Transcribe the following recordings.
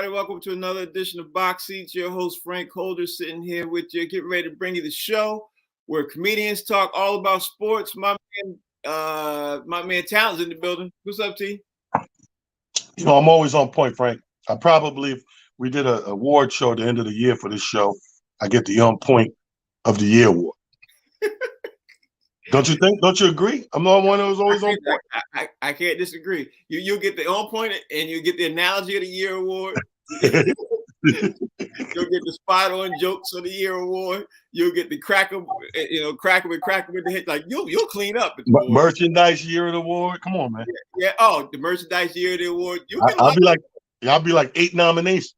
everybody. Welcome to another edition of Box Seats. Your host, Frank Holder, sitting here with you. Getting ready to bring you the show where comedians talk all about sports. My man Talon's in the building. What's up, T? You know, I'm always on point, Frank. I probably, if we did an award show at the end of the year for this show, I get the on point of the year award. Don't you think? Don't you agree? I'm the one that was always on point. I can't disagree. You'll get the on point and you get the analogy of the year award. You'll get the spot on jokes of the year award. You'll get the cracker with the hit. Like you'll clean up. Merchandise year of the award. Come on, man. Yeah. Oh, the merchandise year of the award. I'll be like 8 nominations.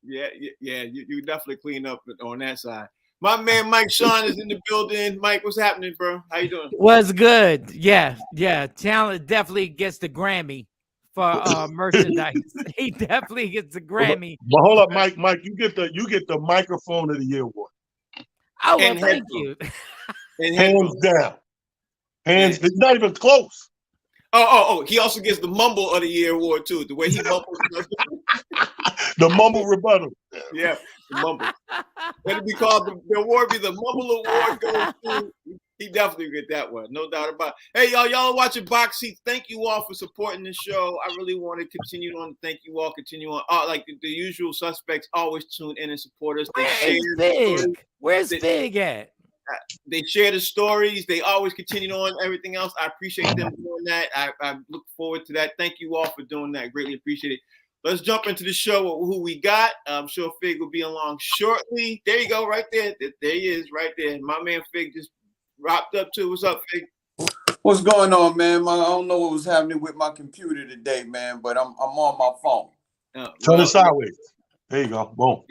Yeah. You definitely clean up on that side. My man Mike Sean is in the building. Mike, what's happening, bro? How you doing? What's good? Yeah. Talent definitely gets the Grammy for merchandise. He definitely gets the Grammy. But hold up, Mike. Mike, you get the microphone of the year award. Oh, well, thank you. Hands down. It's not even close. Oh! He also gets the mumble of the year award too. The way he mumbles. The mumble rebuttal. Yeah, the mumble. That'd be called the award. Be the mumble award. Goes to. He definitely get that one, no doubt about it. Hey, y'all are watching Box Seats. Thank you all for supporting the show. I really want to continue on. Thank you all. Continue on. Like the usual suspects, always tune in and support us. Where's Big at? They share the stories. They always continue on everything else. I appreciate them doing that. I look forward to that. Thank you all for doing that. Greatly appreciate it. Let's jump into the show with who we got. I'm sure Fig will be along shortly. There you go, right there. There he is, right there. My man Fig just wrapped up too. What's up, Fig? What's going on, man? I don't know what was happening with my computer today, man, but I'm on my phone. Turn it sideways. There you go. Boom.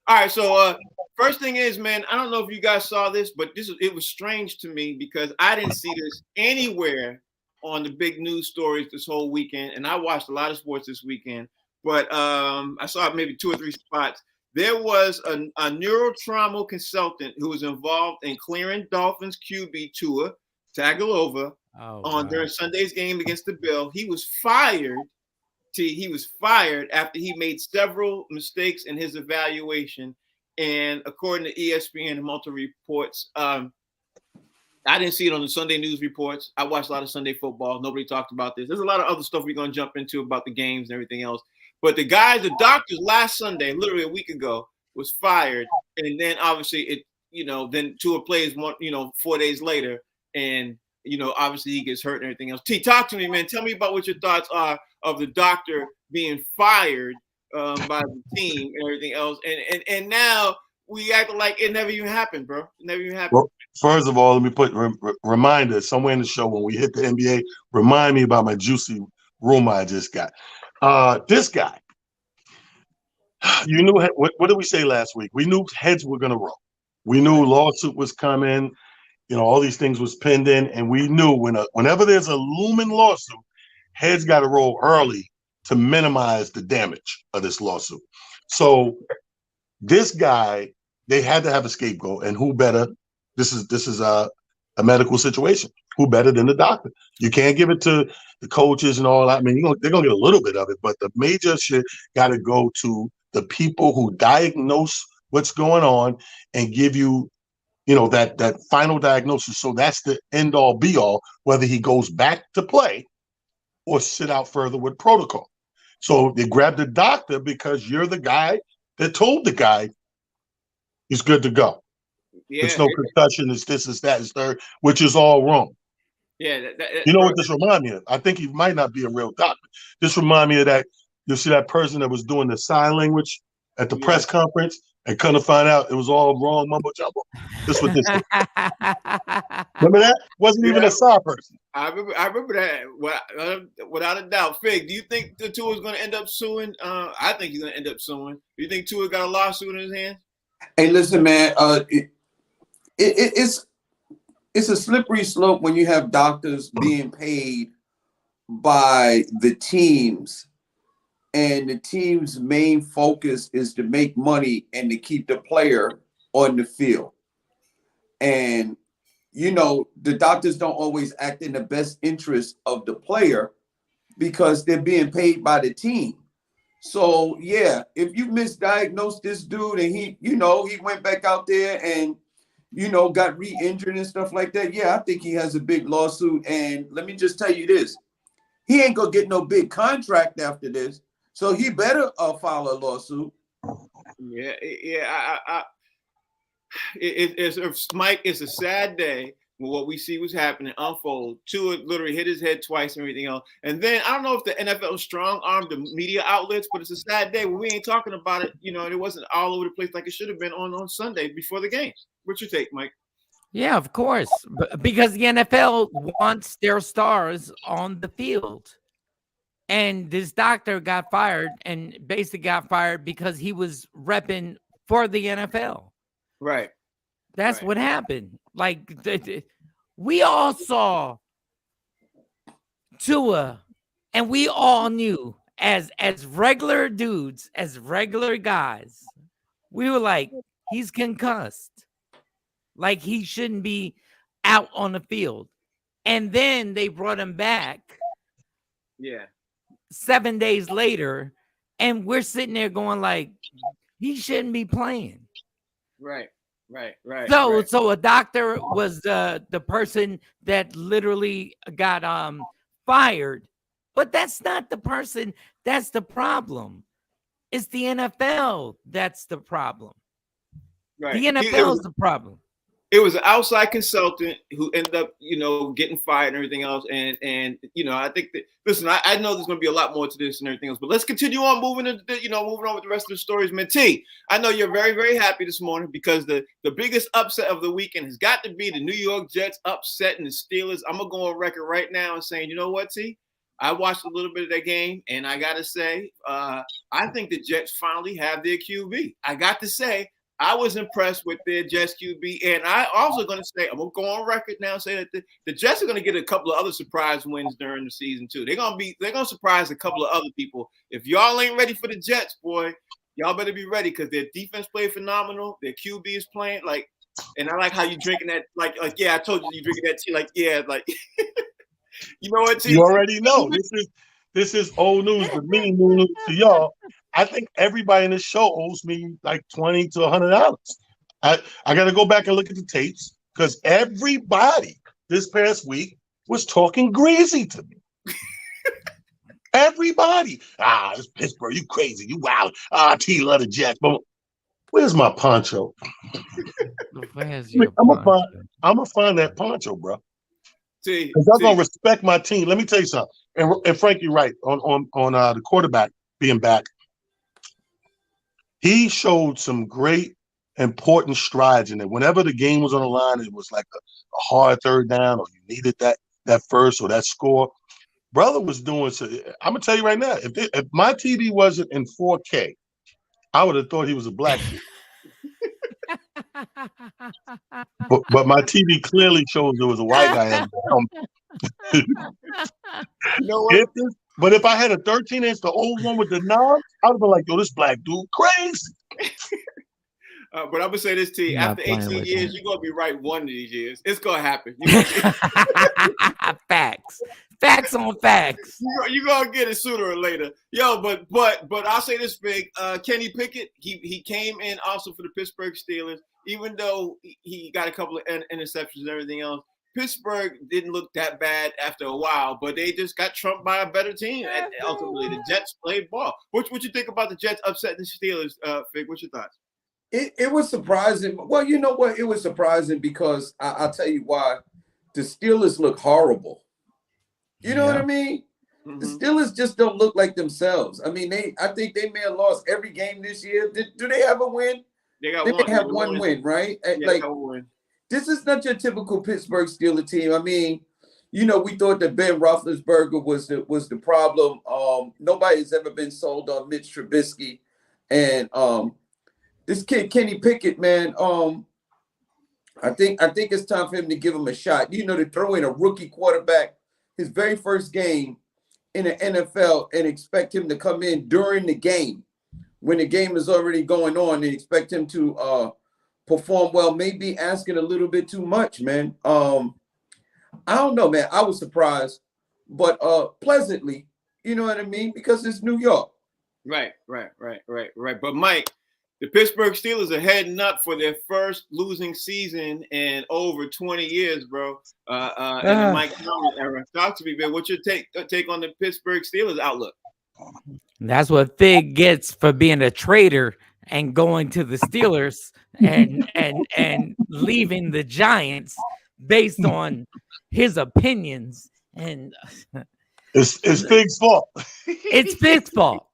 All right, so first thing is, man, I don't know if you guys saw this, but it was strange to me because I didn't see this anywhere on the big news stories this whole weekend, and I watched a lot of sports this weekend, but I saw maybe 2 or 3 spots. There was a neurotrauma consultant who was involved in clearing Dolphins QB Tua Tagovailoa during Sunday's game against the Bills. He was fired. He was fired after he made several mistakes in his evaluation, and according to ESPN and multiple reports, I didn't see it on the Sunday news reports. I watched a lot of Sunday football. Nobody talked about this. There's a lot of other stuff we're going to jump into about the games and everything else. But the doctors last Sunday, literally a week ago, was fired. And then obviously then Tua plays 4 days later. And, obviously he gets hurt and everything else. T, talk to me, man. Tell me about what your thoughts are of the doctor being fired by the team and everything else. And now we act like it never even happened, bro. It never even happened. Well, first of all, let me put reminder somewhere in the show when we hit the NBA. Remind me about my juicy rumor I just got. This guy, you knew what did we say last week? We knew heads were going to roll. We knew lawsuit was coming. All these things was pinned in, and we knew whenever there's a looming lawsuit, heads got to roll early to minimize the damage of this lawsuit. So this guy, they had to have a scapegoat, and who better? This is a medical situation. Who better than the doctor? You can't give it to the coaches and all that. I mean, they're gonna get a little bit of it, but the major shit got to go to the people who diagnose what's going on and give you, that final diagnosis. So that's the end all be all. Whether he goes back to play or sit out further with protocol. So they grabbed the doctor because you're the guy that told the guy he's good to go. Yeah, it's no concussion. It's this, it's that, it's third, which is all wrong. Yeah, what this remind me of? I think he might not be a real doctor. This remind me of that. You see that person that was doing the sign language at the press conference and couldn't find out it was all wrong mumbo jumbo. This what this is. Remember that? Wasn't even a sign person. I remember that. Without a doubt. Fig, do you think the Tua is going to end up suing? I think he's going to end up suing. Do you think Tua got a lawsuit in his hands? Hey, listen, man. It's a slippery slope when you have doctors being paid by the teams, and the team's main focus is to make money and to keep the player on the field. And, the doctors don't always act in the best interest of the player because they're being paid by the team. So yeah, if you misdiagnosed this dude and he went back out there and got re-injured and stuff like that, yeah, I think he has a big lawsuit. And let me just tell you this, he ain't gonna get no big contract after this, so he better file a lawsuit. Yeah, it's Mike. It's a sad day when what we see was happening unfold. Tua literally hit his head twice and everything else. And then I don't know if the NFL strong armed the media outlets, but it's a sad day when we ain't talking about it. And it wasn't all over the place like it should have been on Sunday before the games. What's your take, Mike? Yeah, of course, because the NFL wants their stars on the field. And this doctor got fired and basically got fired because he was repping for the NFL. Right. That's what happened. Like, we all saw Tua, and we all knew as regular dudes, as regular guys, we were like, he's concussed. Like, he shouldn't be out on the field. And then they brought him back. Yeah. 7 days later, and we're sitting there going like, he shouldn't be playing. Right. So a doctor was the person that literally got fired, but that's not the person. That's the problem. It's the NFL that's the problem. Right. The NFL is the problem. It was an outside consultant who ended up, getting fired and everything else. And I think that, listen, I know there's going to be a lot more to this and everything else, but let's continue on moving on with the rest of the stories. Man, T, I know you're very, very happy this morning because the biggest upset of the weekend has got to be the New York Jets upsetting the Steelers. I'm going to go on record right now and saying, you know what, T? I watched a little bit of that game, and I got to say, I think the Jets finally have their QB. I got to say, I was impressed with their Jets QB, and I also going to say, I'm going to go on record now and say that the Jets are going to get a couple of other surprise wins during the season too. They're going to surprise a couple of other people. If y'all ain't ready for the Jets, boy, y'all better be ready because their defense played phenomenal. Their QB is playing and I like how you drinking that yeah, I told you drinking that tea you know what, T? You already know this is old news to me, new news to y'all. I think everybody in this show owes me like $20 to $100. I got to go back and look at the tapes because everybody this past week was talking greasy to me. Everybody. This Pittsburgh, you crazy, you wild. T love the Jets. But where's my poncho? I'm gonna find that poncho, bro. Because I'm gonna respect my team. Let me tell you something. And Frankie, right on the quarterback being back. He showed some great, important strides in it. Whenever the game was on the line, it was like a hard third down, or you needed that first or that score. Brother was doing so. I'm gonna tell you right now, if my TV wasn't in 4K, I would have thought he was a black dude. but my TV clearly shows there was a white guy. You know what? But if I had a 13-inch, the old one with the knob, I would have been like, yo, this black dude crazy. But I'm going to say this to you. After 18 years, you're going to be right one of these years. It's going to happen. Facts. Facts on facts. You're going to get it sooner or later. Yo, but I'll say this, Big. Kenny Pickett, he came in also for the Pittsburgh Steelers. Even though he got a couple of interceptions and everything else, Pittsburgh didn't look that bad after a while, but they just got trumped by a better team. And ultimately, the Jets played ball. What you think about the Jets upsetting the Steelers, Fig? What's your thoughts? It was surprising. Well, you know what? It was surprising because I'll tell you why. The Steelers look horrible. You know what I mean? Mm-hmm. The Steelers just don't look like themselves. I mean, I think they may have lost every game this year. Do they have a win? They have one win, right? Yeah, got one win. This is not your typical Pittsburgh Steelers team. I mean, we thought that Ben Roethlisberger was the problem. Nobody's ever been sold on Mitch Trubisky, and this kid Kenny Pickett, man. I think it's time for him to give him a shot. To throw in a rookie quarterback his very first game in the NFL and expect him to come in during the game when the game is already going on and expect him to perform well, maybe asking a little bit too much, man. I don't know, man. I was surprised, but pleasantly, you know what I mean? Because it's New York. Right. But Mike, the Pittsburgh Steelers are heading up for their first losing season in over 20 years, bro. In the Mike Tomlin era. Talk to me, man. What's your take on the Pittsburgh Steelers outlook? That's what Fig gets for being a traitor and going to the Steelers and leaving the Giants based on his opinions. And It's Fig's fault. it's Fig's fault.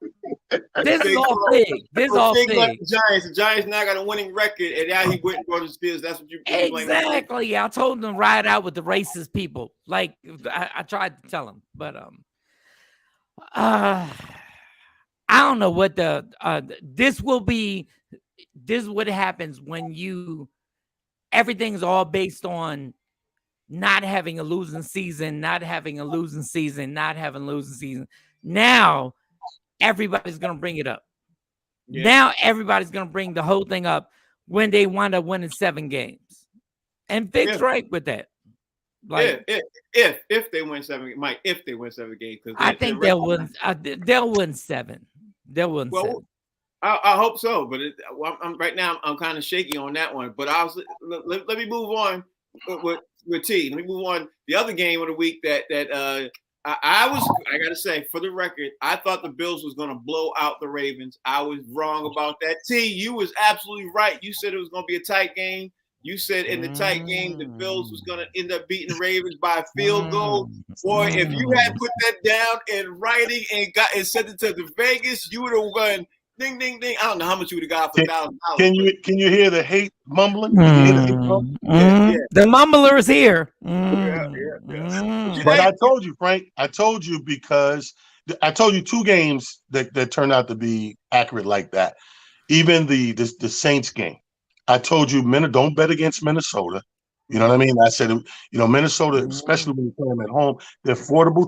This is all Fig. This is all Fig. The Giants now got a winning record, and now he went and brought the Steelers. That's what you exactly. I told him to ride out with the racist people. Like I tried to tell him, but I don't know what this will be. This is what happens when everything's all based on not having a losing season. Now everybody's going to bring it up. Yeah. Now everybody's going to bring the whole thing up when they wind up winning 7 games. And Fig's right with that. Like if they win 7, Mike, if they win 7 games, I think they'll win 7. They'll win 7. I hope so, but I'm right now I'm kind of shaky on that one. But let me move on with T. Let me move on. The other game of the week that I gotta say, for the record, I thought the Bills was gonna blow out the Ravens. I was wrong about that. T, you was absolutely right. You said it was gonna be a tight game. You said in the tight game, the Bills was going to end up beating the Ravens by a field goal. Boy, if you had put that down in writing and sent it to the Vegas, you would have gone ding, ding, ding. I don't know how much you would have got for $1,000. Can you hear the hate mumbling? The mumbler is here. But I told you, Frank. I told you because I told you 2 games that turned out to be accurate like that. Even the Saints game. I told you, don't bet against Minnesota. You know what I mean? I said, Minnesota, especially when you play them at home, they're a formidable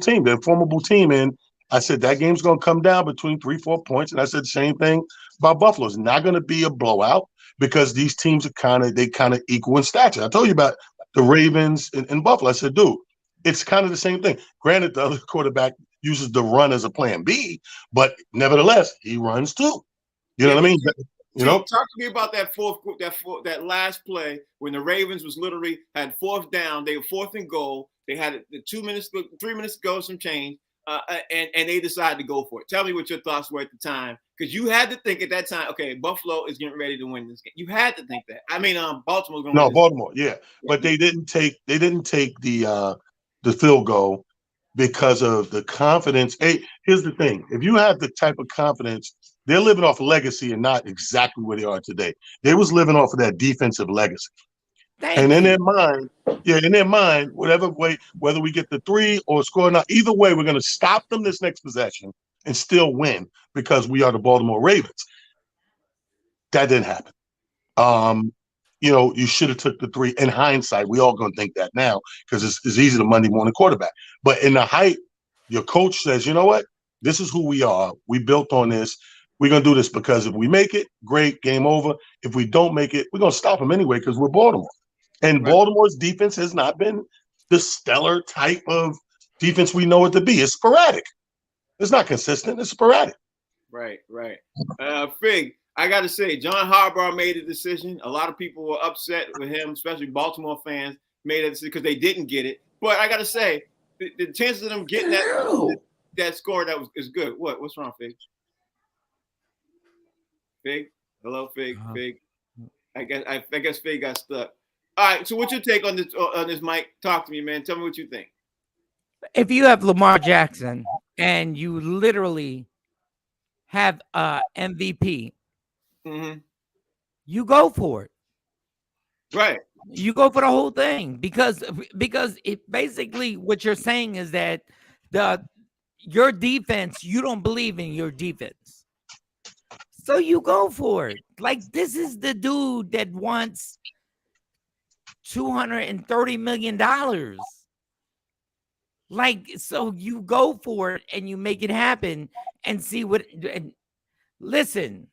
team. And I said, that game's going to come down between 3-4 points. And I said the same thing about Buffalo. It's not going to be a blowout because these teams are kind of equal in stature. I told you about the Ravens and Buffalo. I said, dude, it's kind of the same thing. Granted, the other quarterback uses the run as a plan B, but nevertheless, he runs too. You know what I mean? Talk to me about that last play when the Ravens was literally had 4th down. They were 4th and goal. They had 3 minutes to go, some change, and they decided to go for it. Tell me what your thoughts were at the time, because you had to think at that time, okay, Buffalo is getting ready to win this game. You had to think that. I mean, Baltimore's going to win. Baltimore, yeah, but they didn't take the field goal because of the confidence. Hey, here's the thing: if you have the type of confidence. They're living off legacy and not exactly where they are today. They was living off of that defensive legacy. In their mind, whatever way, whether we get the 3 or score or not, either way, we're going to stop them this next possession and still win because we are the Baltimore Ravens. That didn't happen. You should have took the 3. In hindsight, we all going to think that now because it's easy to Monday morning quarterback. But in the height, your coach says, you know what? This is who we are. We built on this. We're going to do this because if we make it, great, game over. If we don't make it, we're going to stop them anyway because we're Baltimore. And Baltimore's defense has not been the stellar type of defense we know it to be. It's sporadic. It's not consistent. It's sporadic. Right. Fig, I got to say, John Harbaugh made a decision. A lot of people were upset with him, especially Baltimore fans, made a decision because they didn't get it. But I got to say, the chances of them getting that score is good. What's wrong, Fig? Fig? Hello, Fig. Fig. I guess Fig got stuck. All right. So, what's your take on this, Mike? Talk to me, man. Tell me what you think. If you have Lamar Jackson and you literally have MVP, you go for it. Right. You go for the whole thing because it basically what you're saying is that your defense, you don't believe in your defense. So you go for it. Like, this is the dude that wants $230 million. Like, so you go for it and you make it happen and see what. And listen,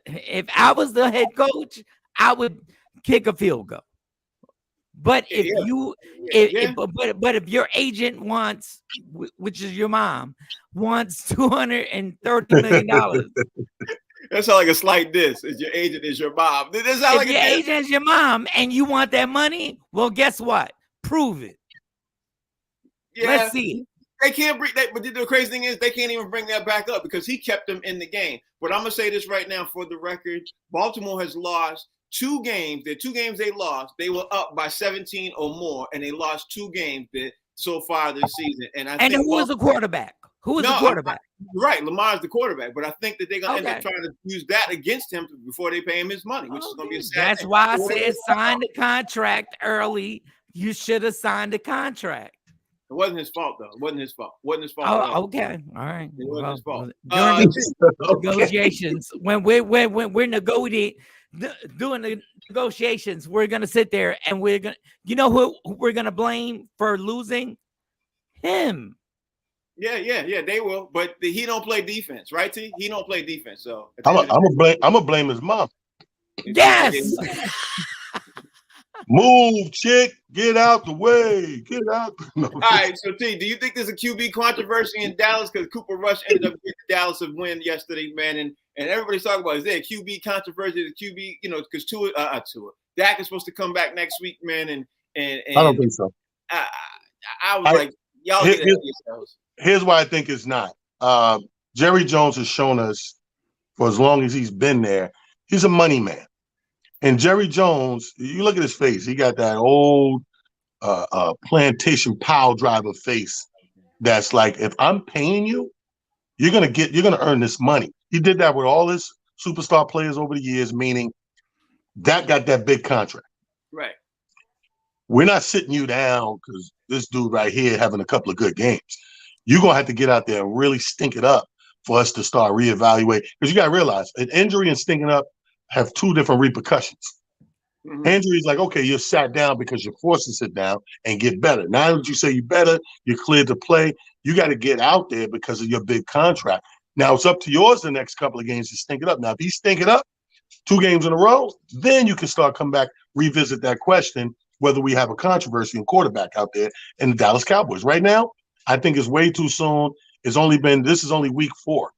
if I was the head coach, I would kick a field goal. But if Yeah. you, Yeah. but if your agent wants, which is your mom, wants $230 million, That sounds like a slight diss. Is your agent is your mom? Does that sound if like your a diss? agent is your mom and you want that money, well, guess what? Prove it. Yeah. Let's see it. They can't bring that, but the crazy thing is they can't even bring that back up because he kept them in the game. But I'm gonna say this right now for the record: Baltimore has lost 2 games. The 2 games they lost, they were up by 17 or more, and they lost 2 games so far this season. And I think who was the quarterback? Who was the quarterback? Right, Lamar's the quarterback, but I think that they're gonna end up Okay. trying to use that against him before they pay him his money, which is gonna be a sad That's thing. why I said sign the contract early. You should have signed the contract. It wasn't his fault, though. It wasn't his fault. It wasn't his fault. at all. Oh, okay. All right. It wasn't his fault. During the negotiations, when we're negotiating, doing the negotiations, we're gonna sit there and we're gonna, you know who we're gonna blame for losing? Him. Yeah, they will. But he don't play defense, right, T? He don't play defense. So I'm gonna blame his mom. Yes. Move, chick. Get out the way. Get out. No. All right, so T, do you think there's a QB controversy in Dallas because Cooper Rush ended up getting Dallas a win yesterday, man? And everybody's talking about, is there a QB controversy? The QB, because Tua, Dak is supposed to come back next week, man. And I don't think so. I was like, y'all get ahead of yourselves. Here's why I think it's not. Jerry Jones has shown us for as long as he's been there, he's a money man. And Jerry Jones, you look at his face, he got that old plantation pile driver face that's like, if I'm paying you, you're gonna earn this money. He did that with all his superstar players over the years, meaning that got that big contract. Right. We're not sitting you down because this dude right here having a couple of good games. You're gonna have to get out there and really stink it up for us to start reevaluating. Because you gotta realize an injury and stinking up have 2 different repercussions. Mm-hmm. Injury is like, okay, you're sat down because you're forced to sit down and get better. Now that you say you're better, you're cleared to play, you got to get out there because of your big contract. Now it's up to yours the next couple of games to stink it up. Now, if he's stinking up 2 games in a row, then you can start come back, revisit that question, whether we have a controversy in quarterback out there in the Dallas Cowboys. Right now, I think it's way too soon. This is only week 4.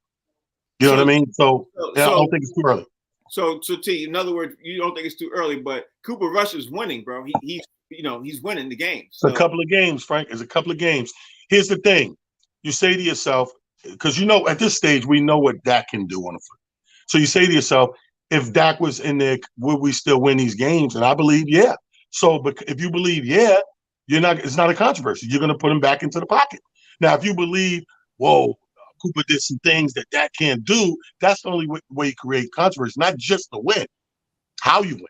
You know what I mean? So I don't think it's too early. So T, in other words, you don't think it's too early, but Cooper Rush is winning, bro. He's winning the game. So. It's a couple of games, Frank. It's a couple of games. Here's the thing. You say to yourself, because at this stage, we know what Dak can do on the foot. So you say to yourself, if Dak was in there, would we still win these games? And I believe, yeah. So but if you believe, yeah, it's not a controversy. You're going to put him back into the pocket. Now, if you believe, whoa, Cooper did some things that can't do, that's the only way you create controversy, not just the win, how you win.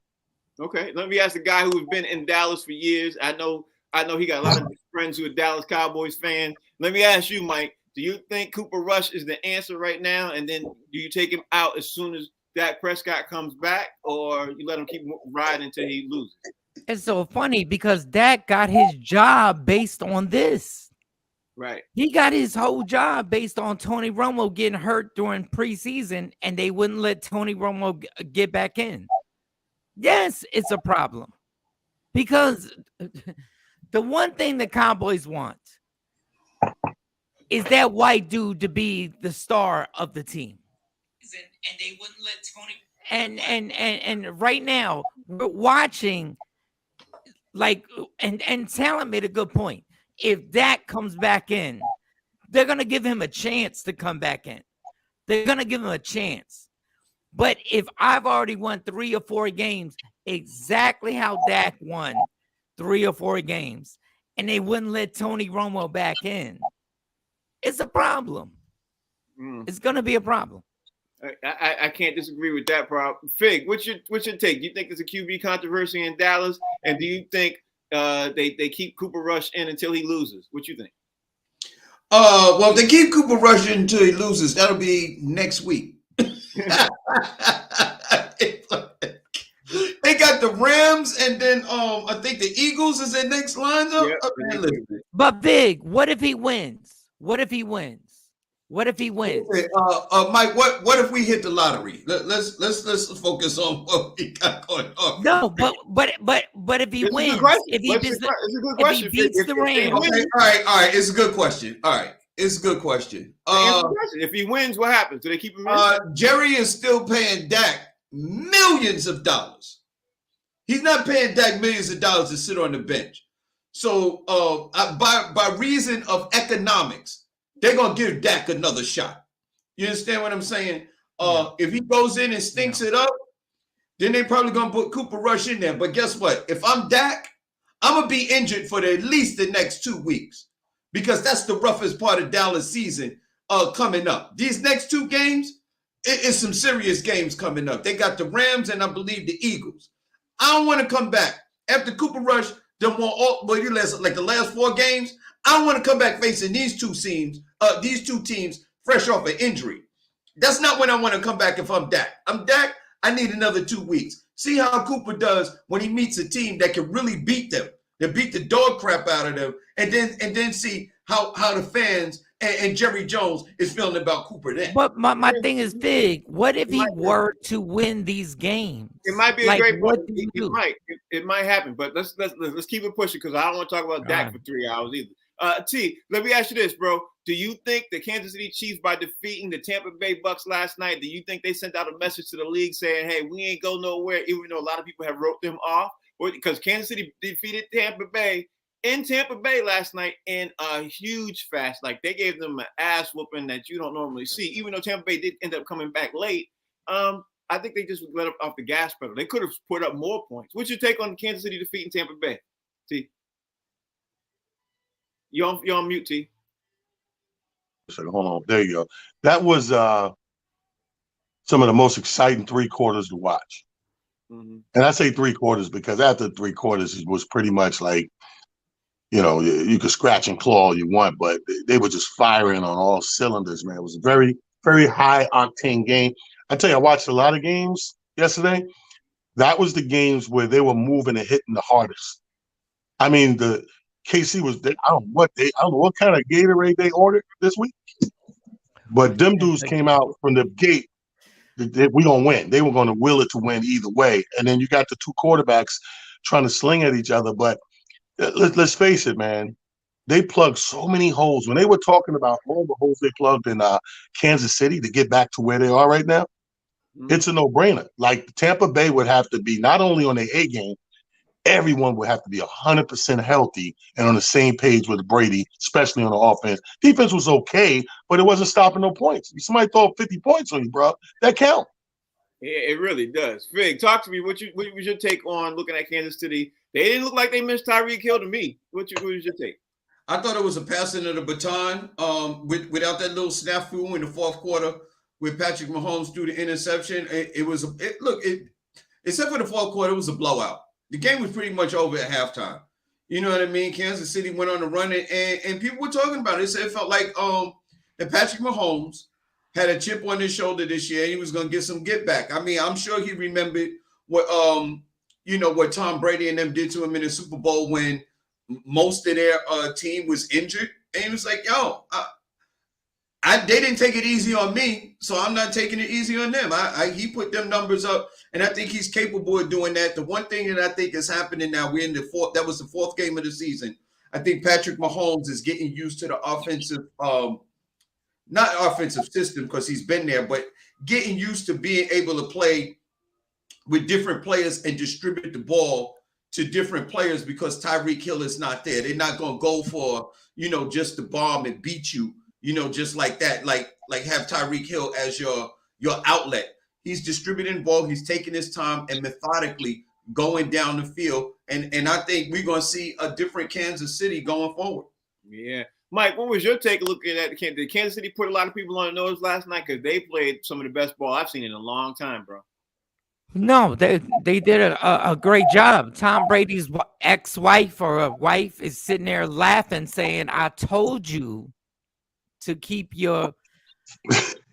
Okay, let me ask the guy who's been in Dallas for years. I know he got a lot of friends who are Dallas Cowboys fans. Let me ask you, Mike, do you think Cooper Rush is the answer right now? And then do you take him out as soon as Dak Prescott comes back, or you let him keep riding until he loses? It's so funny because Dak got his job based on this. Right. He got his whole job based on Tony Romo getting hurt during preseason, and they wouldn't let Tony Romo get back in. Yes, it's a problem because the one thing the Cowboys want is that white dude to be the star of the team. And they wouldn't let Tony. And right now we're watching, like, and Talent made a good point. If Dak comes back in, they're going to give him a chance to come back in. They're going to give him a chance. But if I've already won 3 or 4 games, exactly how Dak won 3 or 4 games, and they wouldn't let Tony Romo back in, it's a problem. It's going to be a problem. I can't disagree with that problem. Fig, what's your take? Do you think there's a QB controversy in Dallas? And do you think they keep Cooper Rush in until he loses? What you think? Well, if they keep Cooper Rush in until he loses, that'll be next week. They got the Rams, and then I think the Eagles is their next lineup. Yep. But Big, what if he wins? What if he wins? What if he wins? Okay, Mike, what if we hit the lottery? Let's focus on what we got going on. No, but if he It's a wins, good question. if he It's beats a good if question. he beats the Rams, Okay, all right. It's a good question. All right, it's a good question. If he wins, what happens? Do they keep him in? Jerry is still paying Dak millions of dollars. He's not paying Dak millions of dollars to sit on the bench. So by reason of economics, they're gonna give Dak another shot. You understand what I'm saying? If he goes in and stinks it up, then they probably gonna put Cooper Rush in there. But guess what? If I'm Dak, I'm gonna be injured for at least the next 2 weeks because that's the roughest part of Dallas season coming up. These next 2 games, it's some serious games coming up. They got the Rams and I believe the Eagles. I don't want to come back after Cooper Rush done won all like the last 4 games. I don't want to come back facing these two teams fresh off an injury. That's not when I want to come back if I'm Dak. I'm Dak, I need another 2 weeks. See how Cooper does when he meets a team that can really beat them, that beat the dog crap out of them, and then see how the fans and Jerry Jones is feeling about Cooper then. But my thing is, Fig, what if he were to win these games? It might be a Like, great what point. do you do? It might happen, but let's keep it pushing because I don't want to talk about Dak for 3 hours either. T, let me ask you this, bro. Do you think the Kansas City Chiefs, by defeating the Tampa Bay Bucks last night, do you think they sent out a message to the league saying, hey, we ain't go nowhere, even though a lot of people have wrote them off? Because Kansas City defeated Tampa Bay in Tampa Bay last night in a huge fast. Like, they gave them an ass whooping that you don't normally see, even though Tampa Bay did end up coming back late. I think they just let up off the gas pedal. They could have put up more points. What's your take on Kansas City defeating Tampa Bay? T. You're on mute, T. Hold on. There you go. That was some of the most exciting 3 quarters to watch. Mm-hmm. And I say 3 quarters because after 3 quarters, it was pretty much like, you know, you could scratch and claw all you want, but they were just firing on all cylinders, man. It was a very, very high octane game. I tell you, I watched a lot of games yesterday. That was the games where they were moving and hitting the hardest. I mean, the KC was there. I don't know what kind of Gatorade they ordered this week, but them dudes came out from the gate. We gonna win. They were gonna will it to win either way. And then you got the 2 quarterbacks trying to sling at each other. But let's face it, man. They plugged so many holes. When they were talking about all the holes they plugged in Kansas City to get back to where they are right now, it's a no-brainer. Like, Tampa Bay would have to be not only on their A game, everyone would have to be 100% healthy and on the same page with Brady, especially on the offense. Defense was okay, but it wasn't stopping no points. Somebody throw 50 points on you, bro. That count. Yeah, it really does. Fig, talk to me. What was your take on looking at Kansas City? They didn't look like they missed Tyreek Hill to me. What was your take? I thought it was a passing of the baton without that little snafu in the 4th quarter with Patrick Mahomes threw the interception. Except for the 4th quarter, it was a blowout. The game was pretty much over at halftime. You know what I mean? Kansas City went on the run, and people were talking about it. It felt like that Patrick Mahomes had a chip on his shoulder this year, and he was going to get some get back. I mean, I'm sure he remembered what Tom Brady and them did to him in the Super Bowl when most of their team was injured, and he was like, "Yo, they didn't take it easy on me, so I'm not taking it easy on them." He put them numbers up, and I think he's capable of doing that. The one thing that I think is happening now, we're in the 4th. That was the 4th game of the season. I think Patrick Mahomes is getting used to the offensive, not offensive system because he's been there, but getting used to being able to play with different players and distribute the ball to different players because Tyreek Hill is not there. They're not going to go for, just the bomb and beat you, just like that, like have Tyreek Hill as your outlet. He's distributing the ball. He's taking his time and methodically going down the field. And I think we're going to see a different Kansas City going forward. Yeah. Mike, what was your take looking at did Kansas City put a lot of people on the nose last night? Because they played some of the best ball I've seen in a long time, bro. No, they did a great job. Tom Brady's ex-wife or wife is sitting there laughing, saying, "I told you to keep your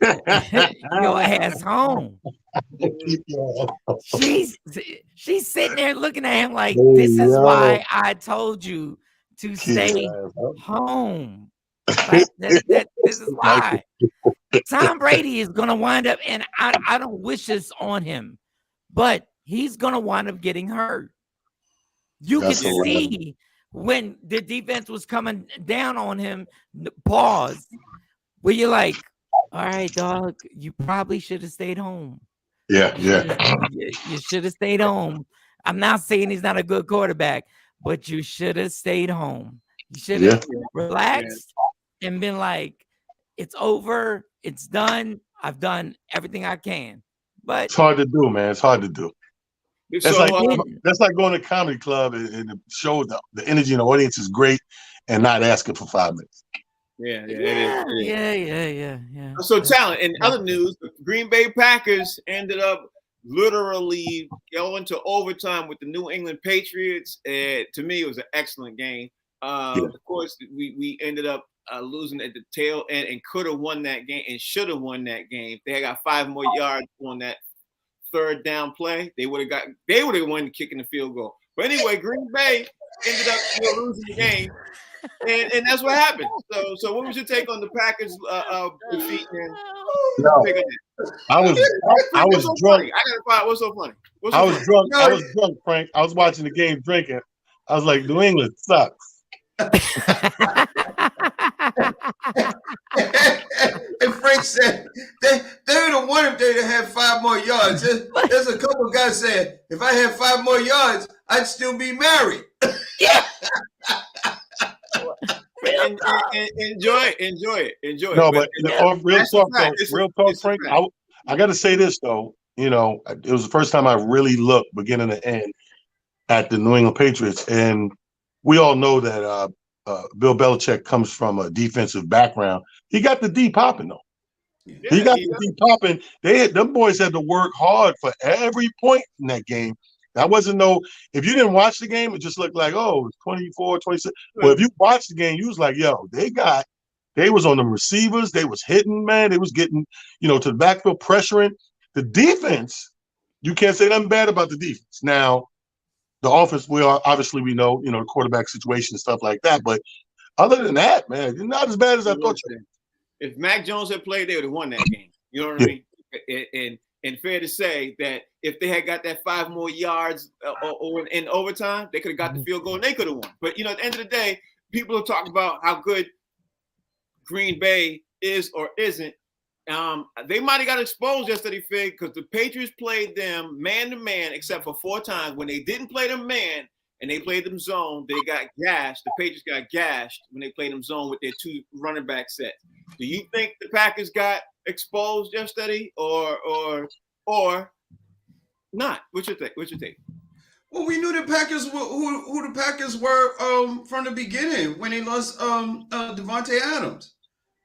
ass home." She's sitting there looking at him like, "This is why I told you to stay home." Like this is why Tom Brady is gonna wind up, and I don't wish this on him, but he's gonna wind up getting hurt. You That's could see when the defense was coming down on him, pause, where you're like, all right, dog, you probably should have stayed home. Yeah. You should have stayed home. I'm not saying he's not a good quarterback, but you should have stayed home. You should have relaxed and been like, it's over, it's done. I've done everything I can. But It's hard to do, man. It's hard to do. That's like going to a comedy club and the show, the energy in the audience is great, and not asking for 5 minutes. Yeah. So, Talent, in other news, the Green Bay Packers ended up literally going to overtime with the New England Patriots. To me, it was an excellent game. Of course, we ended up losing at the tail end and could have won that game and should have won that game. They got 5 more yards on that third down play. They would have won kicking the field goal. But anyway, Green Bay ended up losing the game. And that's what happened. So what was your take on the Packers defeat? I was drunk. I gotta find what's so funny. I was drunk, Frank. I was watching the game drinking. I was like, New England sucks. And Frank said they would have won if they'd have had 5 more yards. There's a couple of guys saying, if I had 5 more yards, I'd still be married. Enjoy it. No, but real talk, Frank. I got to say this though. You know, it was the first time I really looked, beginning to end, at the New England Patriots, and we all know that Bill Belichick comes from a defensive background. He got the D popping though. Yeah, he got the D popping. Them boys had to work hard for every point in that game. That wasn't if you didn't watch the game, it just looked like, oh, it's 24, 26. Well, if you watched the game, you was like, yo, they was on them receivers. They was hitting, man. They was getting, to the backfield, pressuring. The defense, you can't say nothing bad about the defense. Now, the offense, we know, the quarterback situation and stuff like that. But other than that, man, you're not as bad as I thought you were. If Mac Jones had played, they would have won that game. You know what I mean? And fair to say that if they had got that 5 more yards or in overtime, they could have got the field goal and they could have won. But, at the end of the day, people are talking about how good Green Bay is or isn't. They might have got exposed yesterday, Fig, because the Patriots played them man-to-man except for 4 times. When they didn't play them man and they played them zone, they got gashed. The Patriots got gashed when they played them zone with their 2 running back sets. Do you think the Packers got exposed yesterday or not? What's your take? Well, we knew the Packers were who the Packers were from the beginning when they lost Devontae Adams.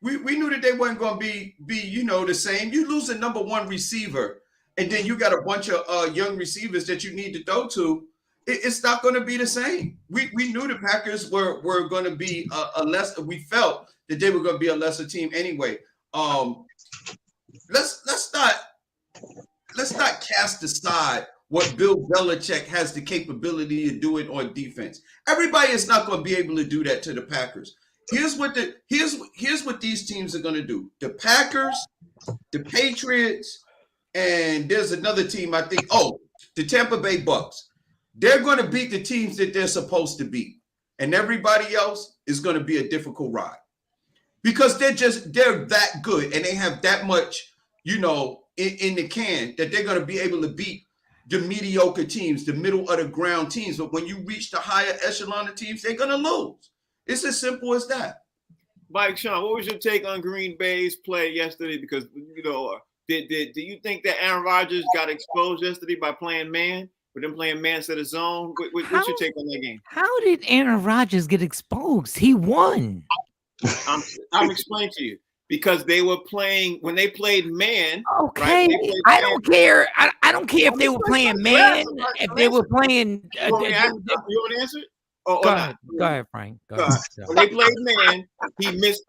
We knew that they weren't going to be the same. You lose a number 1 receiver, and then you got a bunch of young receivers that you need to throw to. It's not going to be the same. We knew the Packers were going to be a less. We felt that they were going to be a lesser team anyway. Let's not cast aside what Bill Belichick has the capability of doing on defense. Everybody is not going to be able to do that to the Packers. Here's what these teams are going to do. The Packers, the Patriots, and there's another team, I think. Oh, the Tampa Bay Bucks. They're going to beat the teams that they're supposed to beat. And everybody else is going to be a difficult ride. Because they're that good and they have that much, in the can that they're going to be able to beat the mediocre teams, the middle of the ground teams. But when you reach the higher echelon of teams, they're going to lose. It's as simple as that. Mike, Sean, what was your take on Green Bay's play yesterday? Because, do you think that Aaron Rodgers got exposed yesterday by playing man? With them playing man instead of zone? What's your take on that game? How did Aaron Rodgers get exposed? He won. I'm explaining to you. Because they were playing when they played man. Okay, right? I don't care. I don't care if they were playing man. If they were playing, you want to answer it? Go ahead, Frank. Go ahead. When they played man, he missed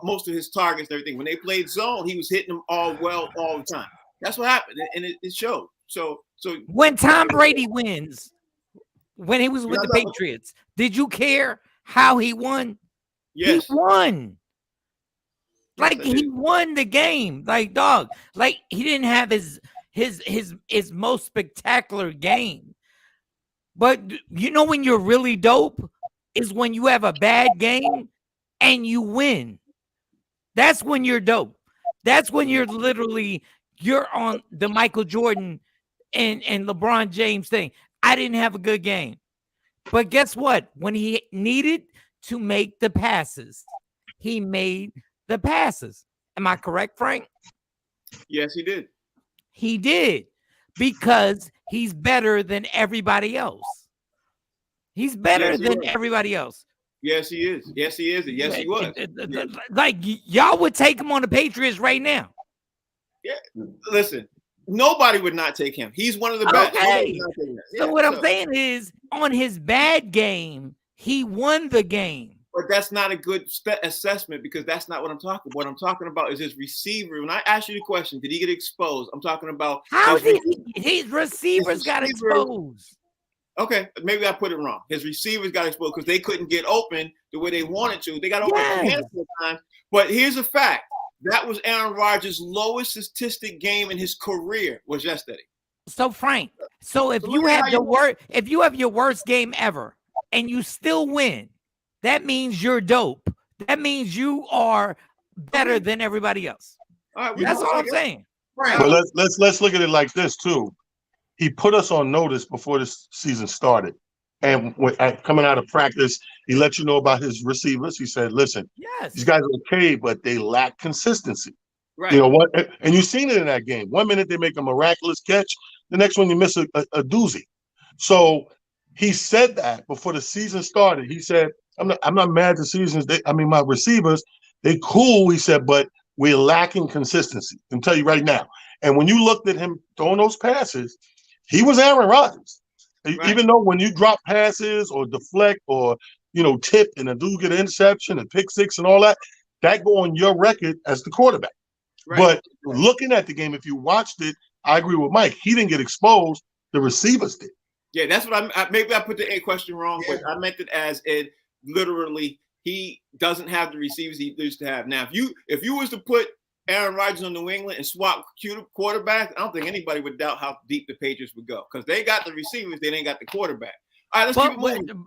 most of his targets and everything. When they played zone, he was hitting them all the time. That's what happened, and it showed. So when Tom Brady wins, when he was with the Patriots, did you care how he won? Yes. He won. Like Yes, I he did. won the game. Like dog. Like he didn't have his most spectacular game. But you know when you're really dope is when you have a bad game and you win. That's when you're dope. That's when you're on the Michael Jordan and LeBron James thing. I didn't have a good game. But guess what? When he needed to make the passes, he made the passes. Am I correct, Frank? Yes, he did. He did, because he's better than everybody else. He's better Yes, he than was. everybody else. Yes, he is. Yes, he is. And yes, he was. Yes. Like y'all would take him on the Patriots right now. Listen, nobody would not take him. He's one of the best. Okay. Nobody would not take him. So Yeah, what I'm saying is, on his bad game, he won the game. But that's not a good assessment, because that's not what I'm talking about. What I'm talking about is his receiver. When I asked you the question, did he get exposed? I'm talking about How his did his receivers got receiver- exposed? Okay, maybe I put it wrong. His receivers got exposed because they couldn't get open the way they wanted to. They got open a Yes. handful of times. But here's a fact. That was Aaron Rodgers' lowest statistic game in his career was yesterday. So Frank, so if So you look at have how the you- worst, if you have your worst game ever and you still win, that means you're dope. That means you are better than everybody else. All right, we That's can all say I'm that. saying. Frank, But let's look at it like this too. He put us on notice before this season started, and coming out of practice, he let you know about his receivers. He said, "Listen, Yes. these guys are okay, but they lack consistency." Right. You know what? And you've seen it in that game. 1 minute they make a miraculous catch, the next one you miss a doozy. So he said that before the season started. He said, "I'm not mad at the seasons. My receivers, they cool." He said, "But we're lacking consistency." I can tell you right now. And when you looked at him throwing those passes, he was Aaron Rodgers. Right. Even though when you drop passes or deflect or tip and a dude get an interception and pick six and all that, that go on your record as the quarterback. Right. But looking at the game, if you watched it, I agree with Mike. He didn't get exposed. The receivers did. Yeah, that's what maybe I put the A question wrong, but I meant it as it literally he doesn't have the receivers he used to have. Now, if you was to put Aaron Rodgers on New England and swap quarterback, I don't think anybody would doubt how deep the Patriots would go, because they got the receivers, they ain't got the quarterback. All right, let's keep it moving.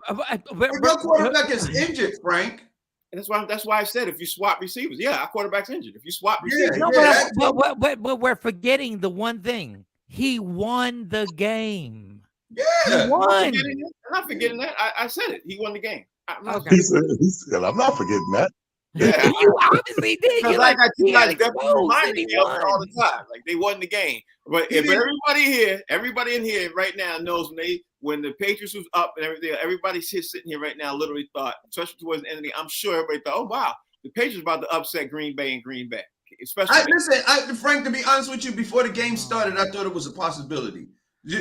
but your quarterback is injured, Frank. And that's why I said if you swap receivers, yeah, our quarterback's injured. If you swap Yeah, receivers, No, but we're forgetting the one thing. He won the game. Yeah. He won. I'm not forgetting that. I said it. He won the game. Okay. He said, "I'm not forgetting that." Yeah. You obviously did. Because You're like you he guys got definitely exposed remind and me he of it all won. the time. Like they won the game. But if everybody in here right now knows when the Patriots was up and everything, everybody sitting here right now literally thought, especially towards the end of the game, I'm sure everybody thought, oh wow, the Patriots about to upset Green Bay and Green Bay. Especially Frank, to be honest with you, before the game started, I thought it was a possibility.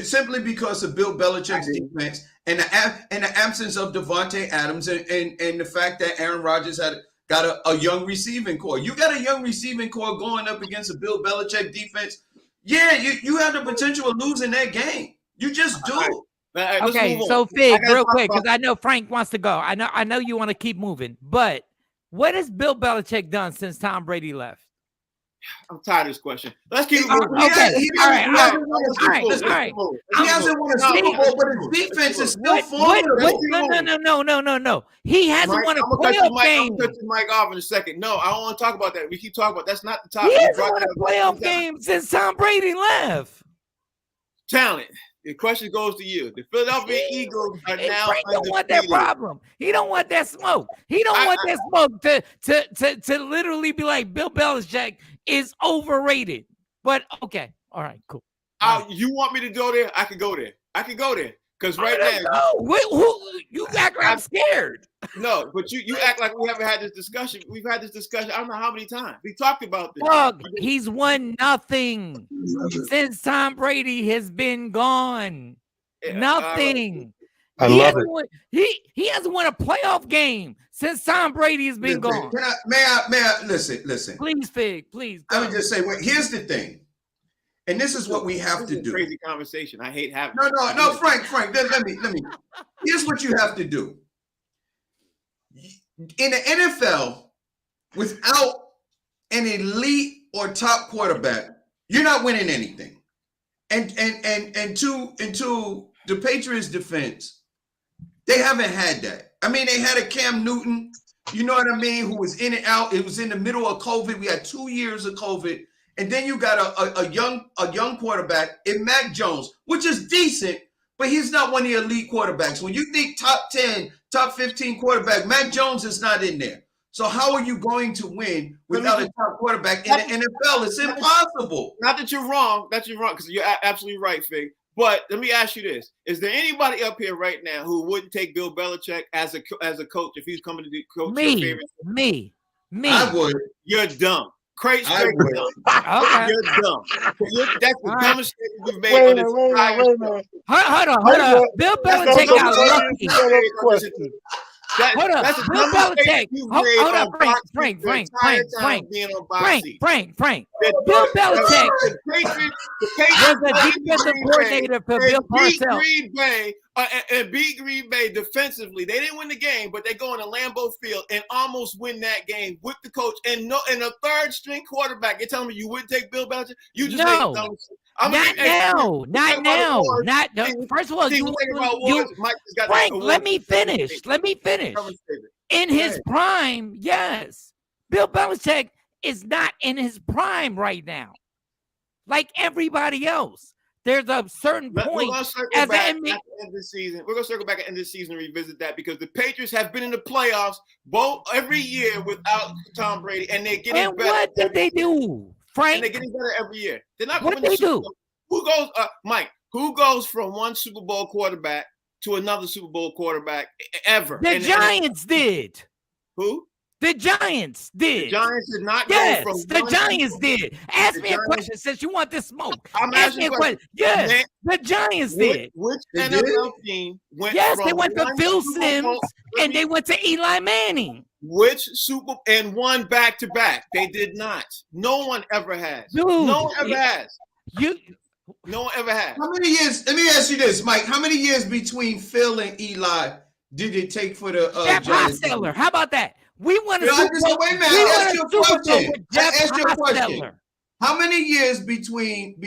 Simply because of Bill Belichick's defense and the absence of Devontae Adams and the fact that Aaron Rodgers got a young receiving core. You got a young receiving core going up against a Bill Belichick defense. Yeah, you have the potential of losing that game. You just do. Okay, so Fig, real quick, because I know Frank wants to go. I know you want to keep moving, but what has Bill Belichick done since Tom Brady left? I'm tired of this question. Let's keep moving. Okay. He All right. hasn't won a Super Bowl, but his defense is still formidable. No. He hasn't won a playoff game. I'm going to cut you Mike off in a second. No, I don't want to talk about that. We keep talking about that's not the topic. He hasn't won a playoff game since Tom Brady left. Talent. The question goes to you. The Philadelphia Eagles are now Frank don't want that undefeated. problem. He don't want that smoke. He don't want that smoke to literally be like Bill Belichick is overrated. But okay, all right, cool. You want me to go there? I could go there. Because right now, you act like I'm scared. No, but you act like we haven't had this discussion. We've had this discussion. I don't know how many times we talked about this. Dog, he's won nothing since Tom Brady has been gone. Nothing. I love it. He hasn't won a playoff game since Tom Brady has been gone. May I listen? Please, Fig, please. Let me just say, here's the thing, and this is what we have to do. Crazy conversation. I hate having. No, Frank. Let me. Here's what you have to do. In the NFL, without an elite or top quarterback, you're not winning anything. And to the Patriots' defense, they haven't had that. I mean, they had a Cam Newton, you know what I mean, who was in and out. It was in the middle of COVID. We had 2 years of COVID. And then you got a young quarterback in Mac Jones, which is decent, but he's not one of the elite quarterbacks. When you think top 10, top 15 quarterback, Mac Jones is not in there. So how are you going to win without a top quarterback in the NFL? It's impossible. Not that you're wrong, because you're absolutely right, Fig. But let me ask you this: is there anybody up here right now who wouldn't take Bill Belichick as a coach if he's coming to coach your favorite? Me. I would. You're dumb. Crazy, dumb. Okay. You're dumb. That's the dumbest thing you've made on this entire show. Hold on. Bill Belichick got lucky. Hold up, Bill Belichick. Hold up, Frank. Bill Belichick was a defensive coordinator for Bill Parcells. And beat Green Bay defensively. They didn't win the game, but they go into Lambeau Field and almost win that game with the coach and a third string quarterback. You're telling me you wouldn't take Bill Belichick? You just no. Not now. First of all, Frank, let me finish. In his prime, yes. Bill Belichick is not in his prime right now. Like everybody else. There's a certain point. We're going to circle back at the end of the season. We're going to circle back at the end of the season and revisit that because the Patriots have been in the playoffs every year without Tom Brady, and they're getting better. And what did they do, Frank? And they're getting better every year. They're not what did they do? Who goes, Mike? Who goes from one Super Bowl quarterback to another Super Bowl quarterback ever? The Giants did. Who? The Giants did. The Giants did not go from the Giants did. Ask me a question since you want this smoke. Ask me a question. Yes, the Giants did. Which NFL team went they went to Phil Simms and they went to Eli Manning. Which and won back-to-back. They did not. No one ever has. Dude, no one ever has. No one ever has. How many years? Let me ask you this, Mike. How many years between Phil and Eli did it take for the Jeff Hostetler? How about that? We won a Super Bowl. Wait a minute. I asked you a question. Ask your question. How many years between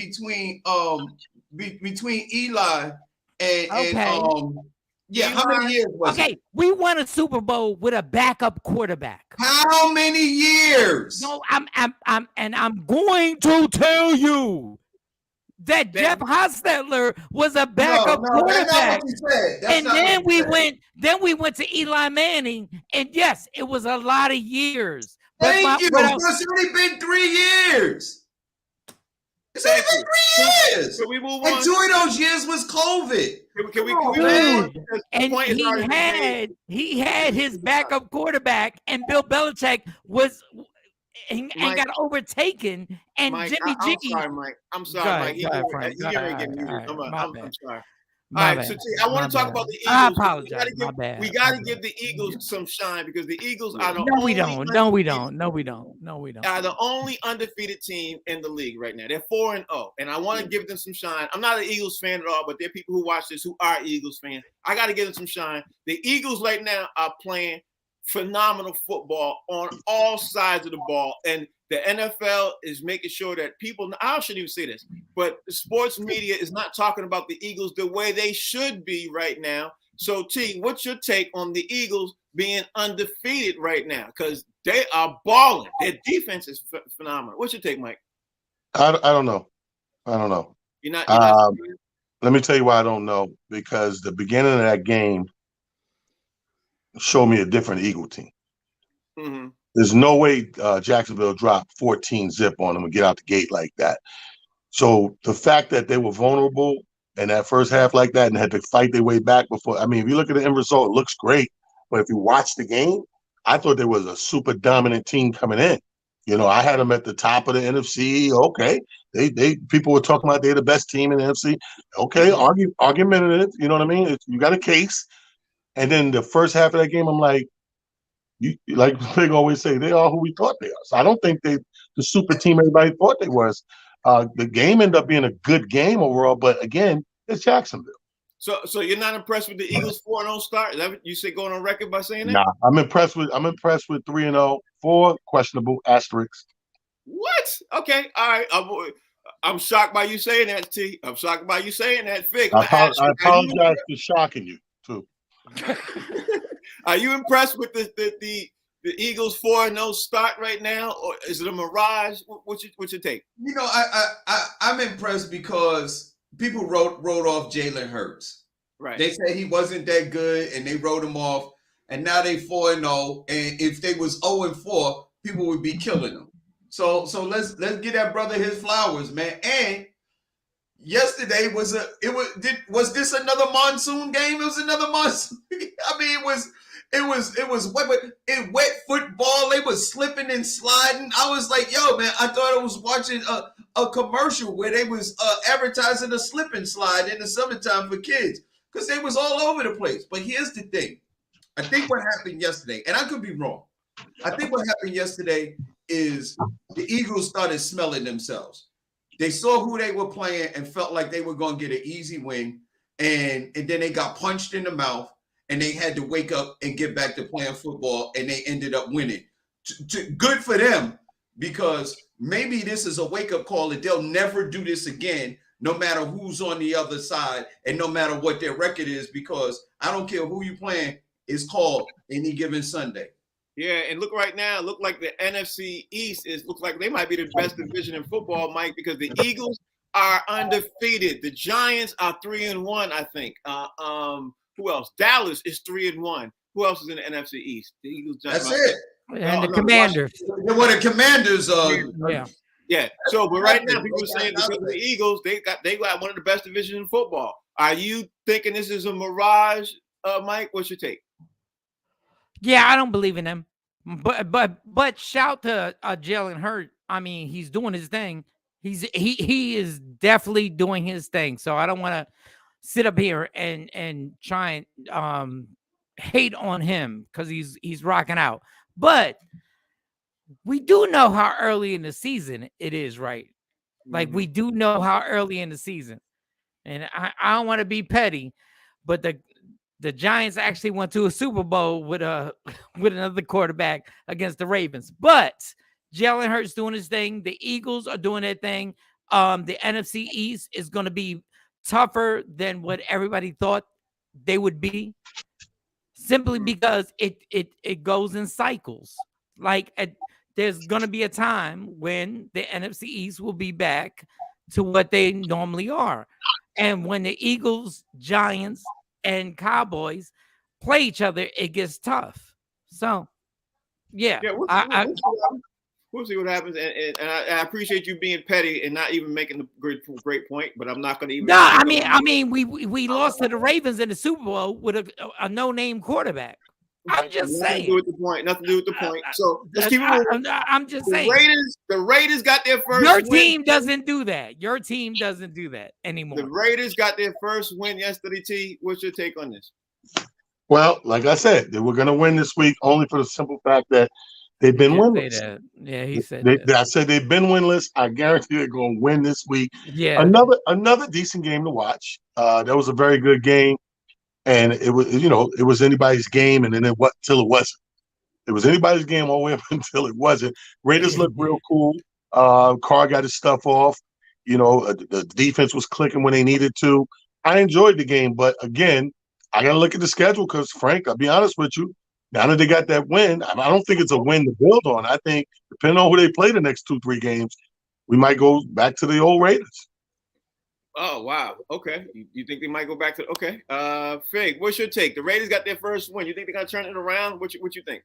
Eli and how many years was it? We won a Super Bowl with a backup quarterback. How many years? No, I'm going to tell you that Jeff Hostetler was a backup quarterback. That's not what you said. And then we went to Eli Manning, and yes, it was a lot of years. Thank you. It's only been 3 years. It's only been 3 years. Can we move on? And 2 of those years was COVID. Can we move on? And he had his backup quarterback, and Bill Belichick was and got overtaken. And Mike, Jimmy G. I'm sorry, Mike. I'm sorry. All right, so I want to talk about the Eagles. I apologize. We got to give the Eagles some shine because the Eagles are the are the only undefeated team in the league right now. They're 4-0, and I want to give them some shine. I'm not an Eagles fan at all, but there are people who watch this who are Eagles fans. I got to give them some shine. The Eagles right now are playing phenomenal football on all sides of the ball, and the NFL is making sure that people, I shouldn't even say this, but the sports media is not talking about the Eagles the way they should be right now. So, T, what's your take on the Eagles being undefeated right now? Because they are balling. Their defense is phenomenal. What's your take, Mike? I don't know. You're not let me tell you why I don't know. Because the beginning of that game showed me a different Eagle team. Mm-hmm. There's no way Jacksonville dropped 14 zip on them and get out the gate like that. So the fact that they were vulnerable in that first half like that and had to fight their way back before, I mean, if you look at the end result, it looks great. But if you watch the game, I thought there was a super dominant team coming in. You know, I had them at the top of the NFC. Okay. They people were talking about they're the best team in the NFC. Okay, argumentative, you know what I mean? You got a case. And then the first half of that game, I'm like, like Big always say, they are who we thought they are. So I don't think they the super team everybody thought they was. The game ended up being a good game overall, but again, it's Jacksonville. So you're not impressed with the Eagles 4-0 start? Is that what you say going on record by saying that? Nah, I'm impressed with 3-0, 4 questionable asterisks. What? Okay, all right. I'm shocked by you saying that, T. I'm shocked by you saying that, Fig. I'm gonna ask I you, apologize for shocking you too. are you impressed with the Eagles 4-0 start right now, or is it a mirage? What's your take? You know, I'm impressed because people wrote off Jalen Hurts. Right. They said he wasn't that good, and they wrote him off. And now they 4-0. And if they was 0-4, people would be killing them. So let's get that brother his flowers, man. And yesterday was this another monsoon game? It was another monsoon. I mean, it was wet football. They was slipping and sliding. I was like, yo, man, I thought I was watching a commercial where they was advertising a slip and slide in the summertime for kids, because they was all over the place. But here's the thing. I think what happened yesterday, and I could be wrong, I think what happened yesterday is the Eagles started smelling themselves. They saw who they were playing and felt like they were going to get an easy win. And then they got punched in the mouth, and they had to wake up and get back to playing football, and they ended up winning. Good for them, because maybe this is a wake-up call that they'll never do this again, no matter who's on the other side and no matter what their record is, because I don't care who you playing, it's called any given Sunday. Yeah, and look right now, look like the NFC East looks like they might be the best division in football, Mike, because the Eagles are undefeated. The Giants are 3-1, I think. Who else? Dallas is 3-1. Who else is in the NFC East? The Eagles. That's it. And the Commanders. Well, the Commanders. Yeah. So, but right now, people are saying because of the Eagles, they got one of the best divisions in football. Are you thinking this is a mirage, Mike? What's your take? Yeah, I don't believe in them. But shout to Jalen Hurts. I mean, he's doing his thing. He is definitely doing his thing. So I don't want to sit up here and try and hate on him because he's rocking out. But we do know how early in the season it is, right? Like we do know how early in the season. And I don't want to be petty, but the Giants actually went to a Super Bowl with another quarterback against the Ravens. But Jalen Hurts doing his thing. The Eagles are doing their thing. The NFC East is going to be tougher than what everybody thought they would be, simply because it goes in cycles. Like there's going to be a time when the NFC East will be back to what they normally are. And when the Eagles, Giants, and Cowboys play each other, it gets tough. So, yeah. We'll see what happens. And I appreciate you being petty and not even making the great point, but I'm not going to even. No, I mean, we lost to the Ravens in the Super Bowl with a no-name quarterback. I'm just saying. Nothing to do with the point. So let's keep it moving. I'm just saying. The Raiders got their first Your win. team doesn't do that. Your team doesn't do that anymore. The Raiders got their first win yesterday, T. What's your take on this? Well, like I said, they were going to win this week only for the simple fact that they've been winless. Yeah, he said that. I said they've been winless. I guarantee they're going to win this week. Yeah. Another decent game to watch. That was a very good game. And it was anybody's game, and then till it wasn't. It was anybody's game all the way up until it wasn't. Raiders looked real cool. Carr got his stuff off. The defense was clicking when they needed to. I enjoyed the game, but again, I got to look at the schedule because, Frank, I'll be honest with you, now that they got that win, I don't think it's a win to build on. I think, depending on who they play the next 2-3 games, we might go back to the old Raiders. Oh, wow. Okay. You think they might go back to – okay. Fig, what's your take? The Raiders got their first win. You think they're going to turn it around? What you think?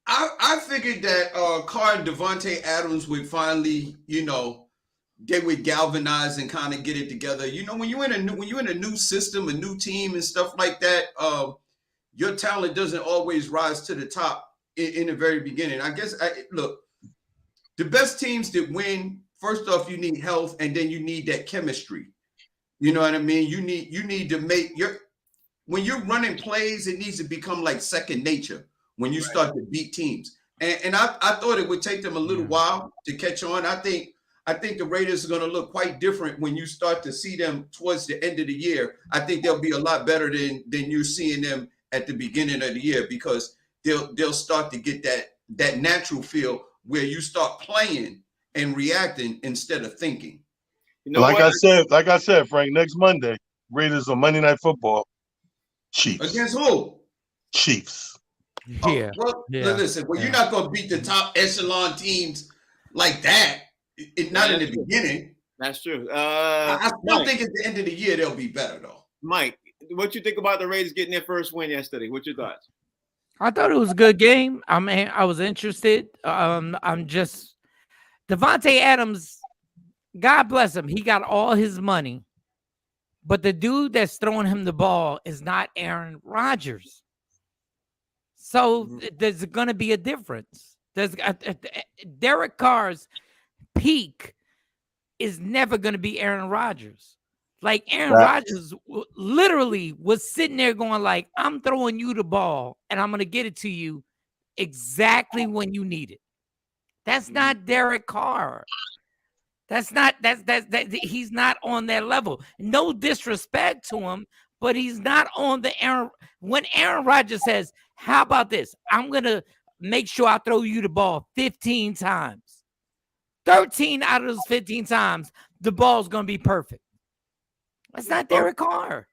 I figured that Carr and Devontae Adams would finally, they would galvanize and kind of get it together. When you're in a new system, a new team and stuff like that, your talent doesn't always rise to the top in the very beginning. I guess, look, the best teams that win – first off, you need health, and then you need that chemistry. You know what I mean? You need to make when you're running plays, it needs to become like second nature when you start to beat teams. And I thought it would take them a little while to catch on. I think the Raiders are going to look quite different when you start to see them towards the end of the year. I think they'll be a lot better than you're seeing them at the beginning of the year, because they'll start to get that natural feel where you start playing and reacting instead of thinking. You know like what? I said, Frank, next Monday, Raiders on Monday Night Football. Chiefs. Against who? Chiefs. Yeah. Listen, you're not going to beat the top echelon teams like that. Not in the beginning. That's true. I still think at the end of the year they'll be better, though. Mike, what you think about the Raiders getting their first win yesterday? What's your thoughts? I thought it was a good game. I mean, I was interested. I'm just Devontae Adams. God bless him. He got all his money, but the dude that's throwing him the ball is not Aaron Rodgers. So there's going to be a difference. There's Derek Carr's peak is never going to be Aaron Rodgers. Like Aaron Rodgers literally was sitting there going like, I'm throwing you the ball and I'm going to get it to you exactly when you need it. That's not Derek Carr. That's he's not on that level. No disrespect to him, but he's not on the Aaron. When Aaron Rodgers says, how about this? I'm going to make sure I throw you the ball 15 times. 13 out of those 15 times, the ball's going to be perfect. That's not Derek Carr.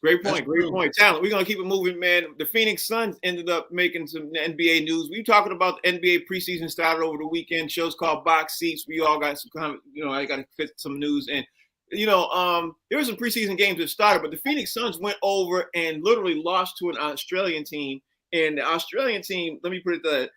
Great point. Talent. We're going to keep it moving, man. The Phoenix Suns ended up making some NBA news. We talking about the NBA preseason started over the weekend. Shows called Box Seats. We all got some kind of, I got to fit some news in. There were some preseason games that started, but the Phoenix Suns went over and literally lost to an Australian team. And the Australian team, let me put it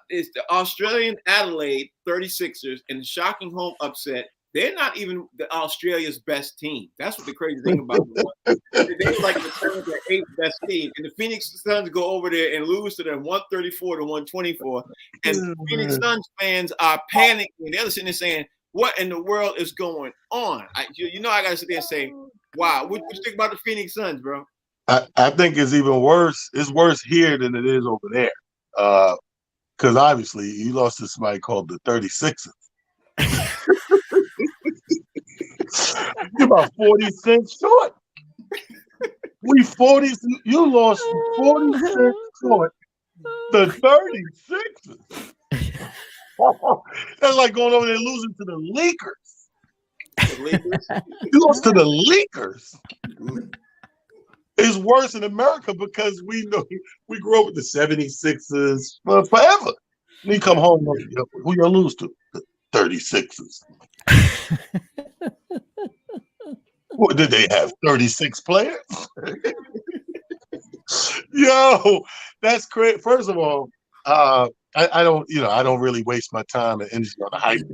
it's the Australian Adelaide 36ers in the shocking home upset. They're not even Australia's best team. That's what the crazy thing about it. They're like the 7th or 8th best team. And the Phoenix Suns go over there and lose to them 134 to 124. And the Phoenix Suns fans are panicking. They're sitting there saying, what in the world is going on? I got to sit there and say, wow, what you think about the Phoenix Suns, bro? I think it's even worse. It's worse here than it is over there. Because obviously you lost to somebody called the 36ers. You're about 40 cents short. You lost 40 cents short. The 36ers. That's like going over there and losing to the Lakers. You lost to the Lakers. It's worse in America because we know we grew up with the 76ers forever. When you come home, who you lose to? The 36ers. What did they have? 36 players? Yo, that's great. First of all, I don't really waste my time and energy on the hype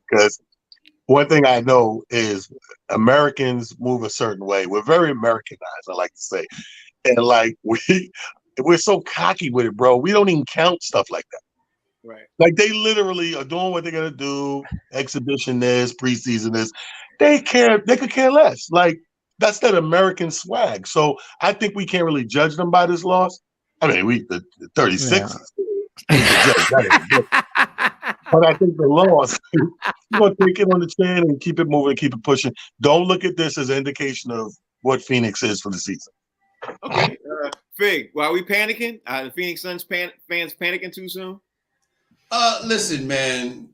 because one thing I know is Americans move a certain way. We're very Americanized, I like to say. And like we're so cocky with it, bro. We don't even count stuff like that. Right. Like they literally are doing what they're gonna do, exhibition this, preseason this. They could care less. Like that's that American swag. So I think we can't really judge them by this loss. I mean, the 36. Yeah. But I think the loss, you're gonna take it on the chin and keep it moving, keep it pushing. Don't look at this as an indication of what Phoenix is for the season. Okay, Fig, why are we panicking? The Phoenix Suns fans panicking too soon? Listen, man.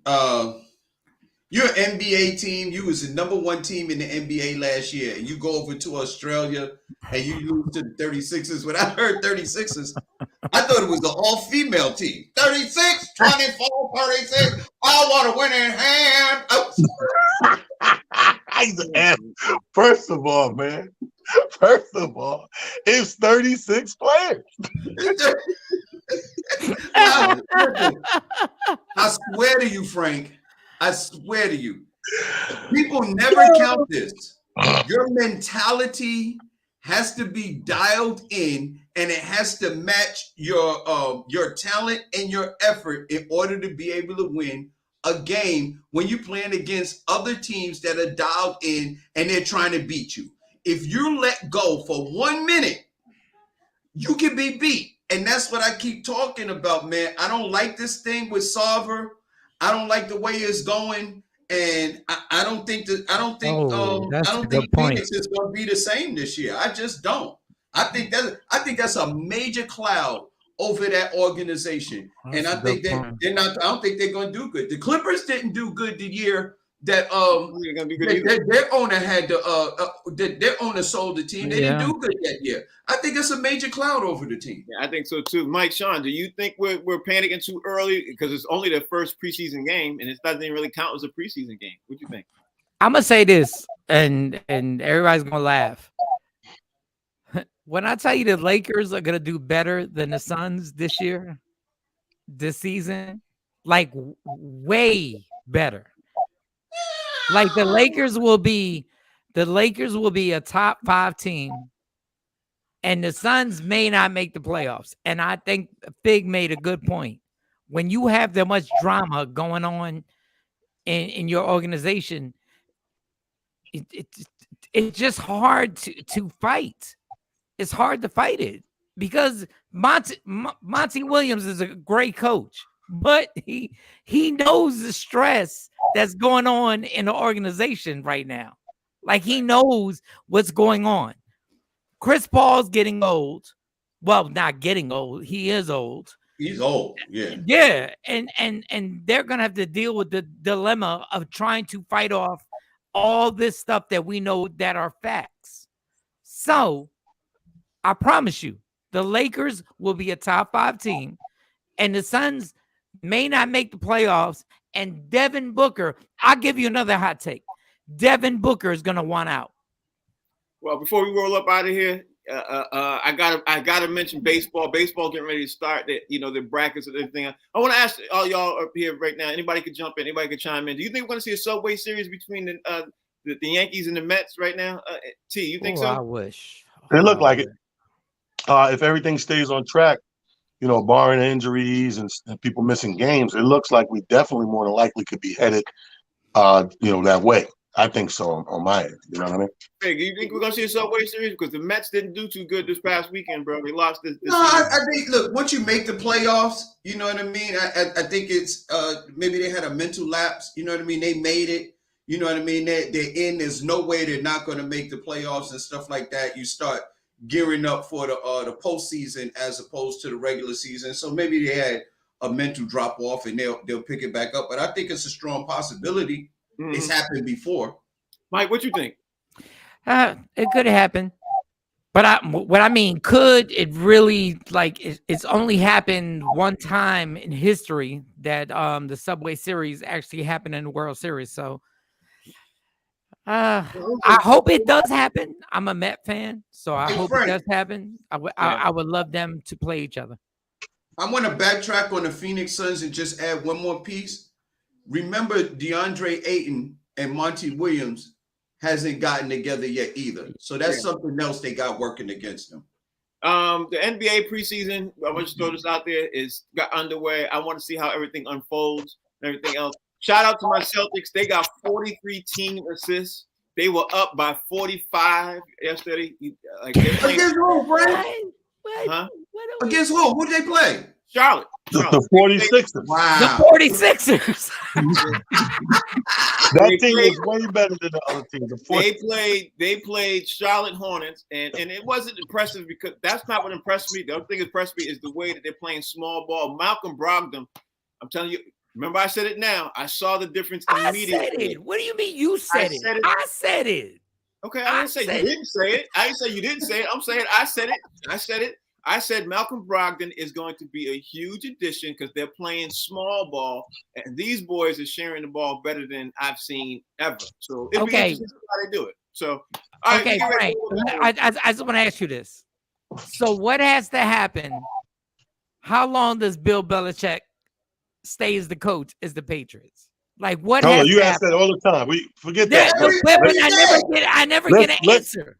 You're an NBA team. You was the number one team in the NBA last year, and you go over to Australia and you lose to the 36ers. When I heard 36ers, I thought it was an all-female team. 36, 24, 36. I want to win in hand. First of all, man. It's 36 players. I swear to you, Frank. I swear to you. People never count this. Your mentality has to be dialed in, and it has to match your talent and your effort in order to be able to win a game when you're playing against other teams that are dialed in and they're trying to beat you. If you let go for 1 minute, you can be beat. And that's what I keep talking about, man. I don't like this thing with Sarver. I don't like the way it's going, and I don't think Phoenix is going to be the same this year. I just don't. I think that's a major cloud over that organization. That's And a I good think that point. they're not. I don't think they're going to do good. The Clippers didn't do good the year that You're gonna be good either. their owner had their owner sold the team. They didn't Yeah. do good that year. I think it's a major cloud over the team. Yeah, I think so too. Mike, Sean, do you think we're panicking too early because it's only the first preseason game and it doesn't even really count as a preseason game? What do you think? I'm gonna say this, and everybody's gonna laugh. When I tell you the Lakers are gonna do better than the Suns this year, this season, like way better. Like the Lakers will be a top 5 team, and the Suns may not make the playoffs. And I think Fig made a good point. When you have that much drama going on in your organization, it's just hard to fight. It's hard to fight it because Monty Williams is a great coach, but he knows the stress that's going on in the organization right now. Like he knows what's going on. Chris Paul's getting old. Well, not getting old. He is old. He's old. Yeah. Yeah, and they're gonna have to deal with the dilemma of trying to fight off all this stuff that we know that are facts. So I promise you, the Lakers will be a top 5 team, and the Suns may not make the playoffs. And Devin Booker, I'll give you another hot take. Devin Booker is gonna want out. Well, before we roll up out of here, I gotta mention baseball. Baseball getting ready to start. The brackets and everything. I want to ask all y'all up here right now. Anybody could jump in. Anybody could chime in. Do you think we're going to see a Subway Series between the Yankees and the Mets right now? T, you think so? I wish. It looked like it. If everything stays on track, barring injuries and people missing games, it looks like we definitely more than likely could be headed, that way. I think so on my end. You know what I mean? Hey, do you think we're gonna see a Subway Series? Because the Mets didn't do too good this past weekend, bro. They lost this. No, I think. Look, once you make the playoffs, you know what I mean. I think it's maybe they had a mental lapse. You know what I mean. They made it. You know what I mean. They're in. There's no way they're not going to make the playoffs and stuff like that. You start gearing up for the postseason as opposed to the regular season. So maybe they had a mental drop off and they'll pick it back up. But I think it's a strong possibility. Mm-hmm. It's happened before. Mike, what you think? It could happen, but what I mean, could it really it's only happened one time in history that the Subway Series actually happened in the World Series. So I hope it does happen. I'm a Met fan, so I hope it does happen. I would love them to play each other. I want to backtrack on the Phoenix Suns and just add one more piece. Remember, DeAndre Ayton and Monty Williams hasn't gotten together yet either. So that's something else they got working against them. The NBA preseason, I want to throw this out there, got underway. I want to see how everything unfolds and everything else. Shout out to my Celtics. They got 43 team assists. They were up by 45 yesterday. Against who, Brad? Huh? Against who? Who did they play? Charlotte. The 46ers. Wow. The 46ers. That team was way better than the other teams. They played Charlotte Hornets, and it wasn't impressive because that's not what impressed me. The other thing that impressed me is the way that they're playing small ball. Malcolm Brogdon, I'm telling you, remember I said it now. I saw the difference immediately. I said it. What do you mean you said it? I said it. Okay, I didn't say you didn't say it. I didn't say you didn't say it. I'm saying I said it. I said it. I said Malcolm Brogdon is going to be a huge addition because they're playing small ball, and these boys are sharing the ball better than I've seen ever. So it'd be interesting how they do it. So, okay, Frank, I just want to ask you this. So what has to happen? How long does Bill Belichick stay as the coach as the Patriots? Like what? No, you ask that all the time. We forget that. I never get an answer.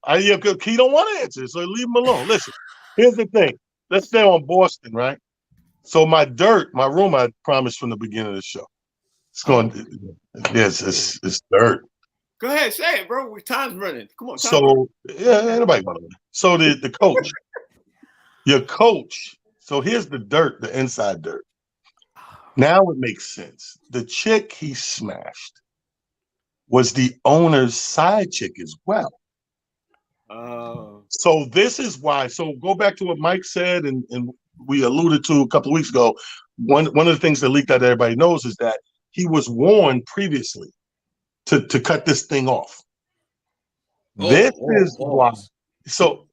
He don't want to answer, so leave him alone. Listen, here's the thing. Let's stay on Boston, right? So my room, I promised from the beginning of the show. It's going. It's dirt. Go ahead, say it, bro. Time's running. Come on. So anybody want to? So the coach, your coach. So here's the dirt, the inside dirt. Now it makes sense. The chick he smashed was the owner's side chick as well. Oh. So this is why. So go back to what Mike said and we alluded to a couple of weeks ago, one of the things that leaked out that everybody knows is that he was warned previously to cut this thing off. This is why. So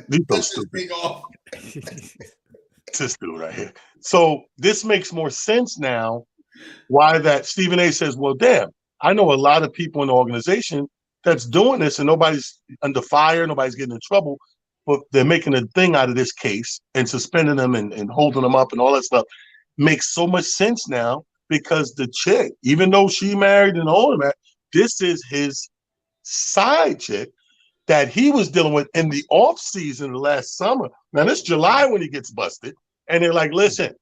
these so stupid. This dude right here. So this makes more sense now. Why that Stephen A. says, well, damn, I know a lot of people in the organization that's doing this and nobody's under fire, nobody's getting in trouble, but they're making a thing out of this case and suspending them and holding them up and all that stuff. Makes so much sense now because the chick, even though she married and all of that, this is his side chick that he was dealing with in the off season last summer. Now this July when he gets busted, and they're like, listen,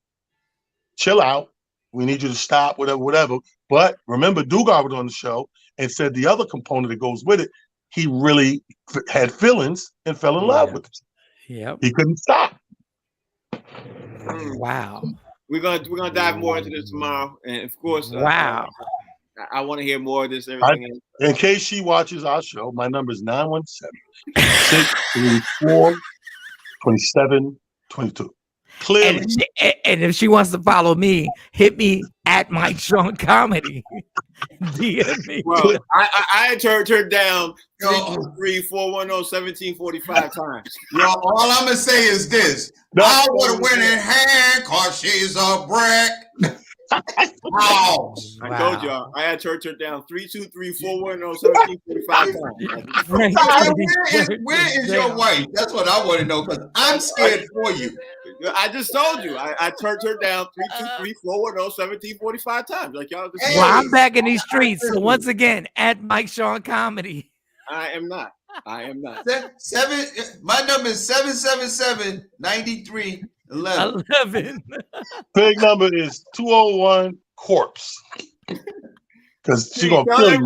chill out. We need you to stop, whatever. But remember, Dugard was on the show and said the other component that goes with it, he really had feelings and fell in love with it. Yep. He couldn't stop. Wow. We're gonna dive more into this tomorrow, and of course, wow. I want to hear more of this. Everything. In case she watches our show, my number is 917-634-2722. Clearly. And if she wants to follow me, hit me at Mike Sean Comedy. DM me. Well, I had turned down 323-410-1745 times. Yo, all I'm gonna say is this: I would have went in hand cause she's a brick. Wow. I told y'all I had turned down 323-410-1745 times. Where is your wife? That's what I want to know because I'm scared for you. I just told you I turned her down 323-410-1745 times. Like y'all. Well, I'm back in these streets. So once again, at Mike Sean Comedy. I am not. My number is 777-9311. Big number is 201 corpse. Because she's gonna kill you.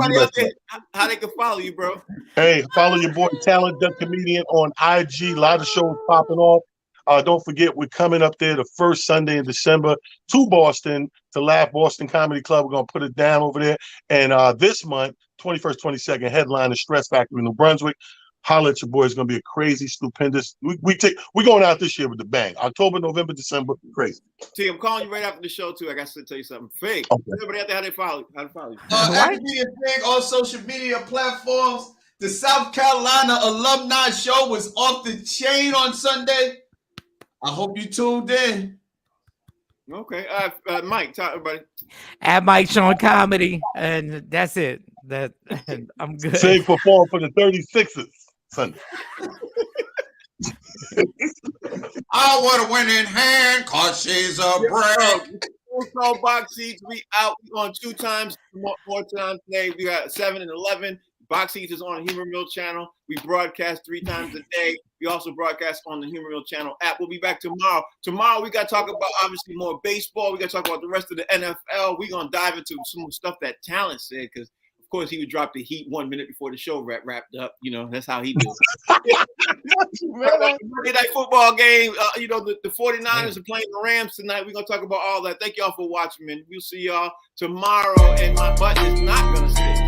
How they can follow you, bro? Hey, follow your boy Talent Duck Comedian on IG. A lot of shows popping off. Don't forget, we're coming up there the first Sunday in December to Boston to Laugh Boston Comedy Club. We're going to put it down over there. And this month, 21st, 22nd, headline is Stress Factory in New Brunswick. Holla at your boy. It's going to be a crazy, stupendous. We're going out this year with the bang. October, November, December, crazy. T, I'm calling you right after the show, too. I got to tell you something. Fig. Okay. Everybody out there, how to follow you? Fig on social media platforms. The South Carolina alumni show was off the chain on Sunday. I hope you tuned in. Okay. Mike, tell everybody. At Mike Sean Comedy. And that's it. I'm good. Sig performed for the 36ers Sunday. I would have went in hand cause she's a brick. Full box seats. We out. We on 2 times more times today. We got 7 and 11. Box Seats is on the Humor Mill channel. We broadcast 3 times a day. We also broadcast on the Humor Mill channel app. We'll be back tomorrow. Tomorrow, we got to talk about, obviously, more baseball. We got to talk about the rest of the NFL. We're going to dive into some more stuff that Talent said because, of course, he would drop the heat 1 minute before the show wrapped up. You know, that's how he does it. Monday Night Football game. The 49ers are playing the Rams tonight. We're going to talk about all that. Thank y'all for watching, man. We'll see y'all tomorrow, and my button is not going to stick.